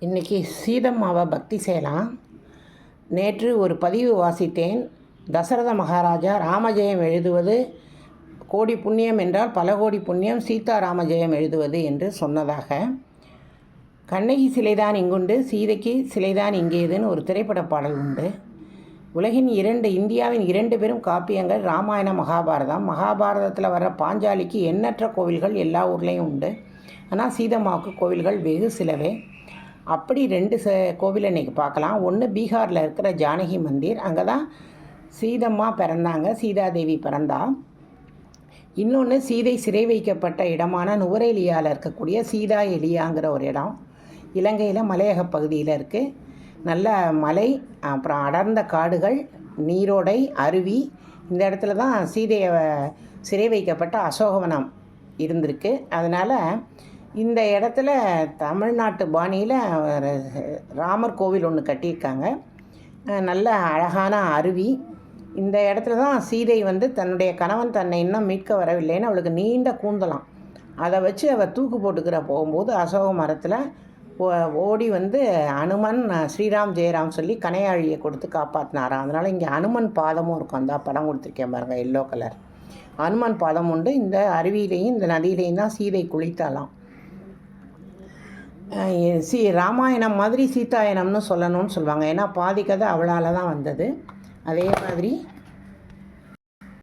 இன்றைக்கி சீதம்மாவை பக்தி செய்யலாம். நேற்று ஒரு பதிவு வாசித்தேன். தசரத மகாராஜா ராமஜெயம் எழுதுவது கோடி புண்ணியம் என்றால் பல கோடி புண்ணியம் சீதா ராமஜெயம் எழுதுவது என்று சொன்னதாக. கண்ணகி சிலைதான் இங்குண்டு, சீதைக்கு சிலைதான் இங்கேதுன்னு ஒரு திரைப்பட பாடல் உண்டு. உலகின் இந்தியாவின் 2 பெரும் காப்பியங்கள் ராமாயணம், மகாபாரதம். மகாபாரதத்தில் வர பாஞ்சாலிக்கு எண்ணற்ற கோவில்கள் எல்லா ஊர்லேயும் உண்டு. ஆனால் சீதம்மாவுக்கு கோவில்கள் வெகு சிலவே. அப்படி 2 கோவில் இன்றைக்கி பார்க்கலாம். ஒன்று பீகாரில் இருக்கிற ஜானகி மந்திர், அங்கே தான் சீதம்மா பிறந்தாங்க, சீதாதேவி பிறந்தா. இன்னொன்று சீதை சிறை வைக்கப்பட்ட இடமான நுவரேலியாவில் இருக்கக்கூடிய சீதா எலியாங்கிற ஒரு இடம், இலங்கையில் மலையக பகுதியில் இருக்குது. நல்ல மலை, அப்புறம் அடர்ந்த காடுகள், நீரோடை, அருவி. இந்த இடத்துல தான் சீதையை சிறை வைக்கப்பட்ட அசோகவனம் இருந்திருக்கு. அதனால் இந்த இடத்துல தமிழ்நாட்டு பாணியில் ராமர் கோவில் ஒன்று கட்டியிருக்காங்க. நல்ல அழகான அருவி. இந்த இடத்துல தான் சீதை தன்னுடைய கணவன் தன்னை இன்னும் மீட்க வரவில்லைன்னு அவளுக்கு நீண்ட கூந்தலாம், அதை வச்சு அவள் தூக்கு போட்டுக்கிற போகும்போது அசோக மரத்தில் ஓடி அனுமன் ஸ்ரீராம் ஜெயராம் சொல்லி கனையாழியை கொடுத்து காப்பாற்றினாராம். அதனால் இங்கே அனுமன் பாதமும் இருக்கும். அந்த படம் கொடுத்துருக்கேன் பாருங்கள், எல்லோ கலர் அனுமன் பாதம் உண்டு. இந்த அருவியிலையும் இந்த நதியிலையும் தான் சீதை குளித்தாலாம். ராமாயணம் மாதிரி சீதாயனம்னு சொல்லணும்னு சொல்லுவாங்க. ஏன்னா பாதி கதை அவளால் தான் வந்தது. அதே மாதிரி